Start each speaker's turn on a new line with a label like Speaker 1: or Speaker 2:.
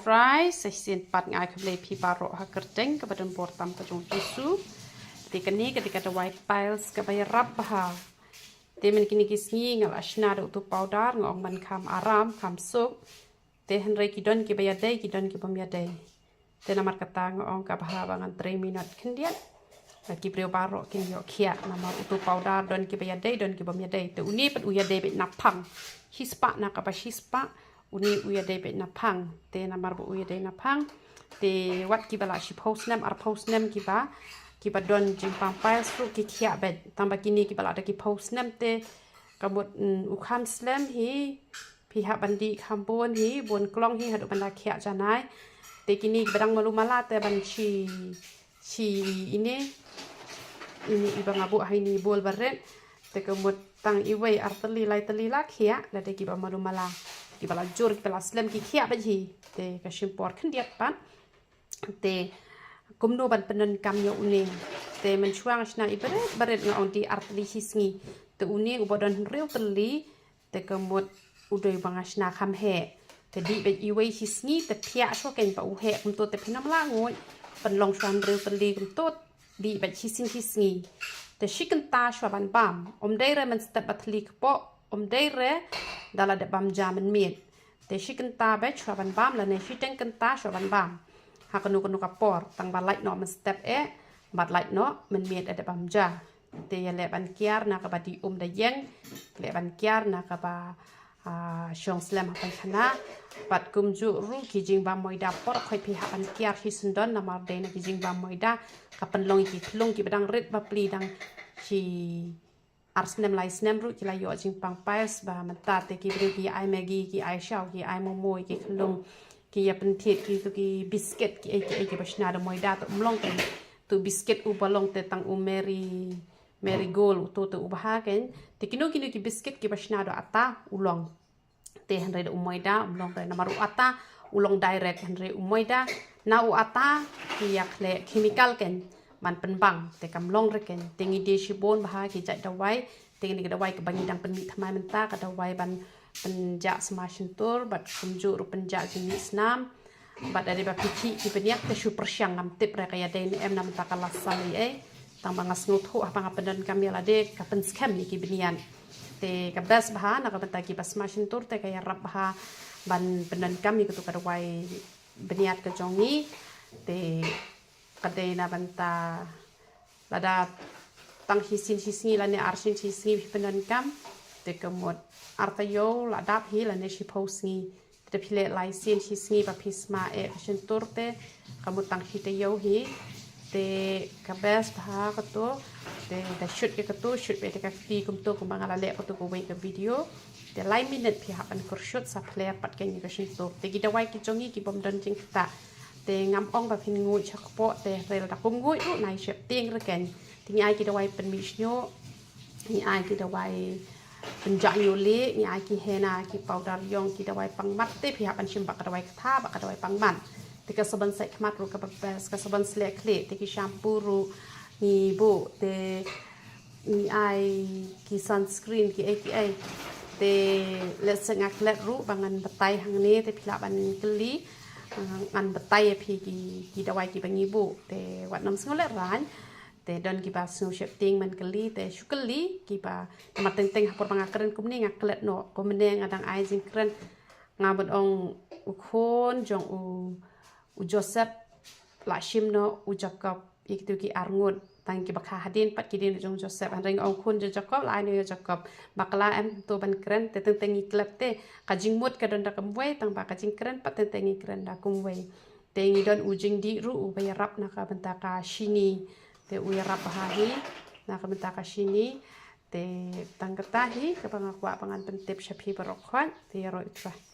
Speaker 1: fries sin pat ngai kble pi baro ha kerteng kebadan portam ke jong tisu ketika ni ketika the white piles ke bay rap ha temen kini kisngi ngal ashna do tu powder ngong man kam aram kam sok te henry kidon ki bay dai kidon ki pom ya dai te namar kata ngong ka bah bangan 3 minute kendian ki brio baro kin yo kia namar utu powder don ki bay dai don ki pom ya dai te uni pet uya dai bet napang hispa na ka ba hispa uni uya dai bet napang te namar bu uya dai napang te wat ki bala shi post nam ar post nam ki ba don jimpang piles ru ki kia bet tambah kini ki bala ada ki post nam te kabut ukam slam hi pihak bandi kambon hi bon klong hi hadu banda kia janai te kini bedang malu mala te ban chi ini ibang abu ini bol baret te kemut tang iwei arteli lai telila kia la te ki ba malu mala ki bala jur ki bala slam ki kia baji te ka shimpor kendiat pan te kumno ban penen kam yo uni te men chuang shna ibaret ngong di arteli hisngi te uni ubodon real teli te kemut udoi bangashna kham he te di be iwei hisngi te pia sho ken pa u he kum to te phinam la ngoi pan long shwan real teli kum to di be hisngi te shikenta shwa ban bam dai re men step batli kpo dai re dala de bam jaman miet te shikenta be shwa ban bam la ne shiteng kenta shwa ban bam hakanu kanu kapor tang ba light no men step bat light no men miet de bam ja te le ban kiar na ka ba di da yeng le ban kiar na ka ba shong slam pan khana pat kumju ru ki jing ba moida por khoi pi han kiar hi sundon na mar de na ki jing ba moida ka pan long ki thlong ki badang red ba pli dang chi arsnem lai snem ru ki la yo jing pang pais ba mata te ki bri ki ai magi ki ai shaw ki ai momo ki thlong ki ya pen thit ki tu ki biscuit ki bashna da moida to mlong te tu biscuit u balong te tang u mary gold to u bah ken te kinu ki biscuit ki bashna do ata ulong te henre da umoida umlong re namaru ata ulong direct henre umoida na u ata ki yakle chemical ken man penbang te kamlong re ken tingi de shibon bah ki jai da wai tingi da wai ke bangi dang penmi thamai menta ka da wai ban penja smashin tur bat kumju ru penja jenis nam bat dari ba pici ki peniak te super syang ngam tip re kaya den em nam ta kala sali tang bangas nguthu apa ngapedan kami lade kapen scam ni ki benian te kabdas bah na ka benta ki pas smashin tur te kaya rap bah ban penan kami kutu ka wai beniat ke jongi te kade na benta lada tang hisin la ne arsin hisin penan kam te kemot artayo la dap hi la ne shi posni te pile lai sin hisin pa pisma fashion turte kamu tang hitayo hi te kabes bah ka to te da shoot ke to shoot be te ka ti kum to kum bangala le ko to ko wei ka video te lai minute pi hapan kur shoot sa player pat ken ni ka shin to te gi da wai ki jongi ki bom don jing ta te ngam ong ba phin ngui chak po te rel da kum ngui ru nai shep ting ra ken ti ai ki da wai pen mi snyo ni ai ki da wai pen ja yo le ni ai ki hena ki powder yong ki da wai pang mat te pi hapan shim ba ka da wai tha ba ka da wai pang man te ka saban sai khmat ru ka bes ka saban slek kle te ki shampoo ru ni bo te ni ai ki sunscreen ki ai te let sengak let ru bangan batai hang ne te phila ban kli an batai phi ki dawai ki bangi bu te wat nam sngole ran te don ki ba snow ship ting man kli te shukli ki ba tamat teng hapor bangakren kumni ngaklet no komneng adang ai jing kren ngabot ong ukhon jong u Joseph la shim no u Jacob iktu ki arngut tang ki bakha hadin pat ki din jong Joseph an ring ong khun jo Jacob la ne Jacob bakla em to ban kren te teng i klep te ka jing mut ka don da kumwei tang ba ka jing kren pat te teng i kren da kumwei te ngi don u jing di ru u bayarap na ka benta ka shini te u yarap ha hi na ka benta ka shini te tang kata hi ka pangakwa pangan pentip shapi barokwan te ro itra